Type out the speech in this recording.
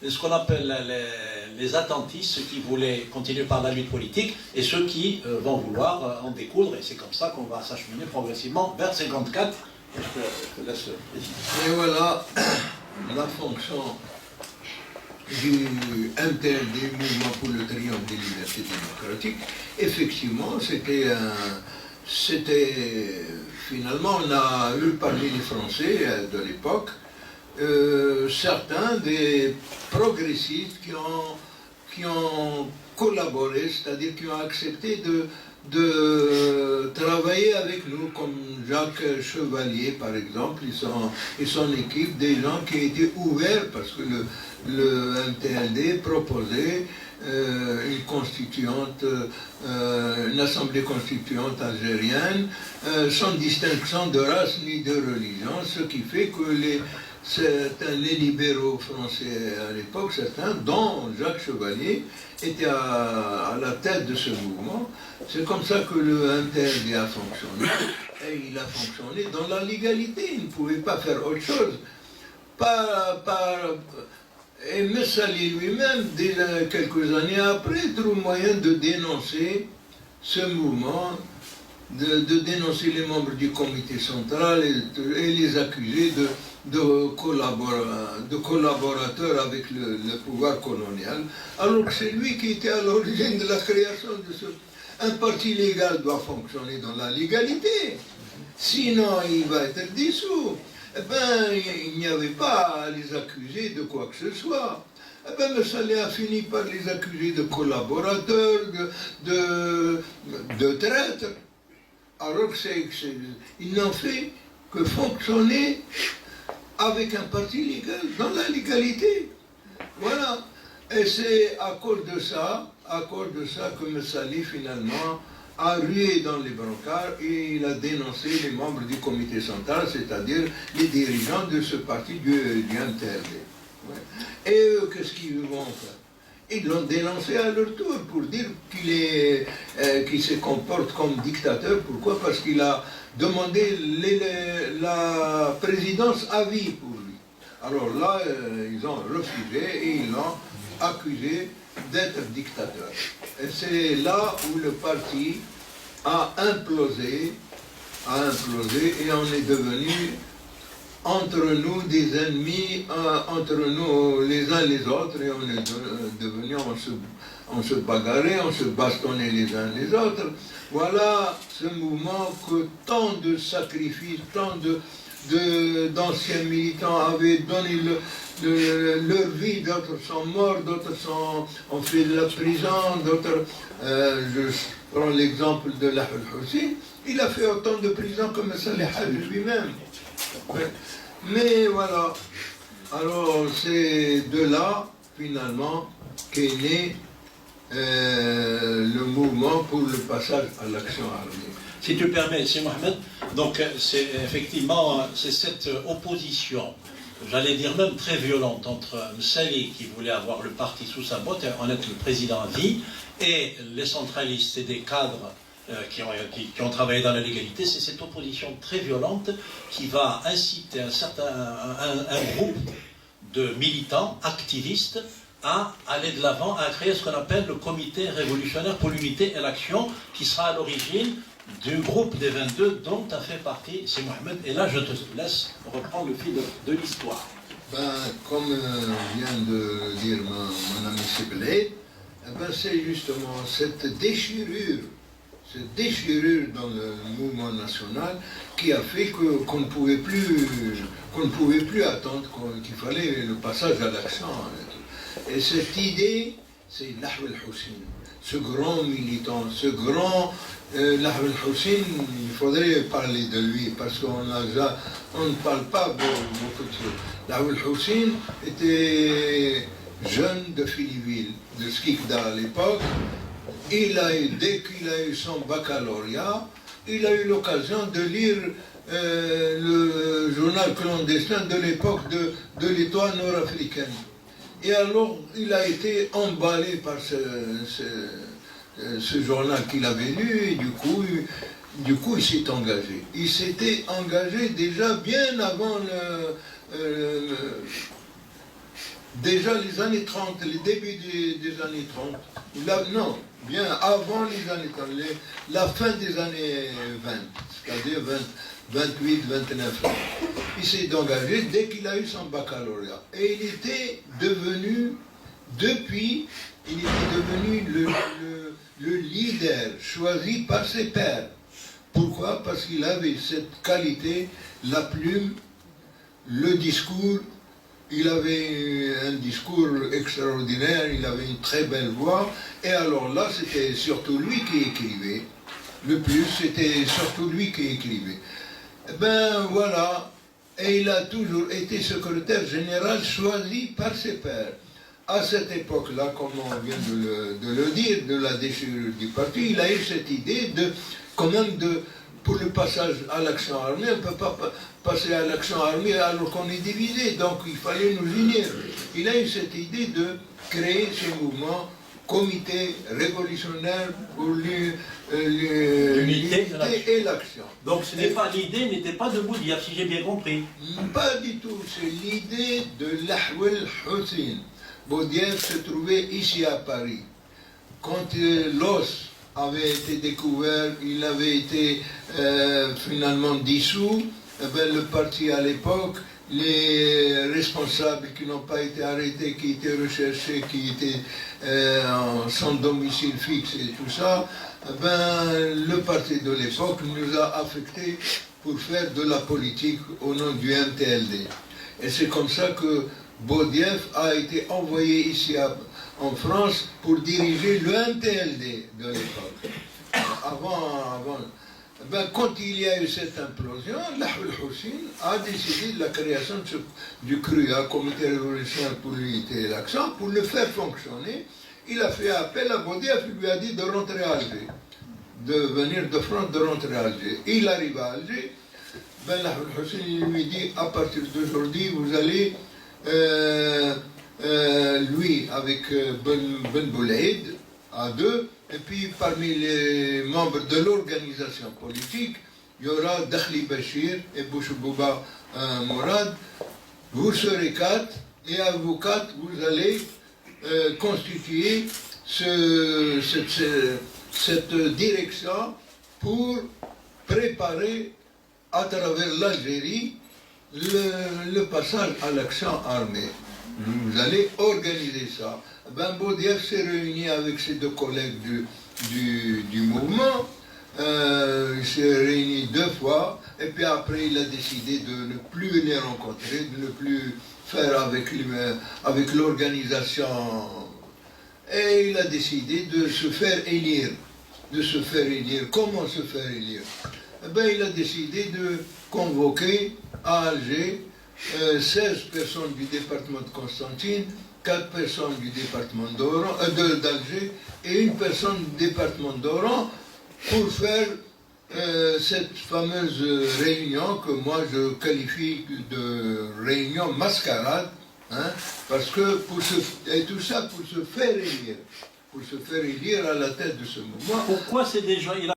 ce qu'on appelle les attentistes, ceux qui voulaient continuer par la lutte politique, et ceux qui vont vouloir en découdre, et c'est comme ça qu'on va s'acheminer progressivement vers 54. Je te laisse. Et voilà la fonction du MTLD, Mouvement pour le triomphe des libertés démocratiques. Effectivement, c'était finalement, on a eu parmi les Français de l'époque certains des progressistes qui ont collaboré, c'est-à-dire qui ont accepté de travailler avec nous, comme Jacques Chevalier par exemple, et son équipe, des gens qui étaient ouverts parce que le MTLD proposait une constituante, une assemblée constituante algérienne, sans distinction de race ni de religion, ce qui fait que les libéraux français à l'époque, certains, dont Jacques Chevalier, étaient à la tête de ce mouvement. C'est comme ça que le MTLD a fonctionné, et il a fonctionné dans la légalité, il ne pouvait pas faire autre chose. Et Messali lui-même, quelques années après, trouve moyen de dénoncer ce mouvement, de dénoncer les membres du comité central et les accuser de collaborateurs avec le pouvoir colonial, alors que c'est lui qui était à l'origine de la création de ce... Un parti légal doit fonctionner dans la légalité, sinon il va être dissous. Eh bien, il n'y avait pas à les accuser de quoi que ce soit. Eh bien, Messali a fini par les accuser de collaborateurs, de traîtres, alors qu'ils n'ont fait que fonctionner avec un parti légal, dans la légalité. Voilà. Et c'est à cause de ça que Messali, finalement, a rué dans les brancards et il a dénoncé les membres du comité central, c'est-à-dire les dirigeants de ce parti du MTLD. Ouais. Et eux, qu'est-ce qu'ils vont faire? Ils l'ont dénoncé à leur tour pour dire qu'il se comporte comme dictateur. Pourquoi? Parce qu'il a demandé la présidence à vie pour lui. Alors là, ils ont refusé et ils l'ont accusé d'être dictateur. Et c'est là où le parti a implosé et on est devenu entre nous des ennemis, entre nous les uns les autres, et on est devenu, on se bagarrait, on se bastonnait les uns les autres. Voilà ce mouvement que tant de sacrifices, tant d'anciens militants avaient donné leur vie, d'autres sont morts, d'autres ont fait de la prison, d'autres, je prends l'exemple de Lahul Hussein, il a fait autant de prison que Salih Haj lui-même. Mais voilà, alors c'est de là, finalement, qu'est né le mouvement pour le passage à l'action armée. Si tu permets, c'est Mohamed, donc c'est effectivement cette opposition, j'allais dire même très violente, entre Messali qui voulait avoir le parti sous sa botte et en être le président à vie, et les centralistes et des cadres qui ont travaillé dans la légalité. C'est cette opposition très violente qui va inciter un groupe de militants, activistes, à aller de l'avant, à créer ce qu'on appelle le comité révolutionnaire pour l'unité et l'action, qui sera à l'origine du groupe des 22 dont a fait partie c'est Mohamed. Et là, je te laisse reprendre le fil de l'histoire. Comme vient de dire mon ami Sibley, c'est justement cette déchirure dans le mouvement national qui a fait qu'on ne pouvait plus attendre, qu'il fallait le passage à l'action. Et cette idée, c'est Lahul Hussein, ce grand militant, ce grand Lahul Hussein. Il faudrait parler de lui parce qu'on ne parle pas beaucoup de choses. Lahul Hussein était jeune de Phillyville, de Skikda à l'époque. Dès qu'il a eu son baccalauréat, il a eu l'occasion de lire le journal clandestin de l'époque de l'étoile nord-africaine. Et alors, il a été emballé par ce journal qu'il avait lu, et du coup, il s'est engagé. Il s'était engagé déjà bien avant déjà les années 30, le début des années 30, non, bien avant les années 30, la fin des années 20, c'est-à-dire 28, 29 ans. Il s'est engagé dès qu'il a eu son baccalauréat. Et il était devenu, depuis, le leader choisi par ses pairs. Pourquoi? Parce qu'il avait cette qualité, la plume, le discours. Il avait un discours extraordinaire, il avait une très belle voix. Et alors là, c'était surtout lui qui écrivait. Le plus, c'était surtout lui qui écrivait. Ben voilà, et il a toujours été secrétaire général choisi par ses pairs. À cette époque-là, comme on vient de le dire, de la déchirure du parti, il a eu cette idée de, quand même, pour le passage à l'action armée, on ne peut pas passer à l'action armée alors qu'on est divisé, donc il fallait nous unir. Il a eu cette idée de créer ce mouvement, comité révolutionnaire pour l'unité et l'action. Donc l'idée n'était pas de Boudiaf, si j'ai bien compris. Pas du tout, c'est l'idée de l'Ahwel Hussein. Boudiaf se trouvait ici à Paris. Quand l'os avait été découvert, il avait été finalement dissous, le parti à l'époque, les responsables qui n'ont pas été arrêtés, qui étaient recherchés, qui étaient sans domicile fixe et tout ça, le parti de l'époque nous a affectés pour faire de la politique au nom du MTLD. Et c'est comme ça que Boudiaf a été envoyé ici en France pour diriger le MTLD de l'époque. Quand il y a eu cette implosion, l'Ahwel Hussein a décidé de la création du CRUA, Comité révolutionnaire pour l'unité et l'action, pour le faire fonctionner. Il a fait appel à Boudiaf, il lui a dit de rentrer à Alger, de venir de France, de rentrer à Alger. Il arrive à Alger, l'Ahwel Hussein lui dit, à partir d'aujourd'hui, vous allez, lui avec Ben Boulaïd, à deux, et puis parmi les membres de l'organisation politique, il y aura Dakhli Bachir et Bouchoubouba Mourad. Vous serez quatre, et à vous quatre, vous allez constituer cette direction pour préparer à travers l'Algérie le passage à l'action armée. Vous allez organiser ça. Boudiaf s'est réuni avec ses deux collègues du mouvement. Il s'est réuni 2 fois. Et puis après, il a décidé de ne plus les rencontrer, de ne plus faire avec l'organisation. Et il a décidé de se faire élire. Comment se faire élire? Il a décidé de convoquer à Alger 16 personnes du département de Constantine, 4 personnes du département d'Alger et 1 personne du département d'Oran pour faire cette fameuse réunion que moi je qualifie de réunion mascarade, hein, parce que tout ça pour se faire élire à la tête de ce mouvement. Pourquoi c'est des gens...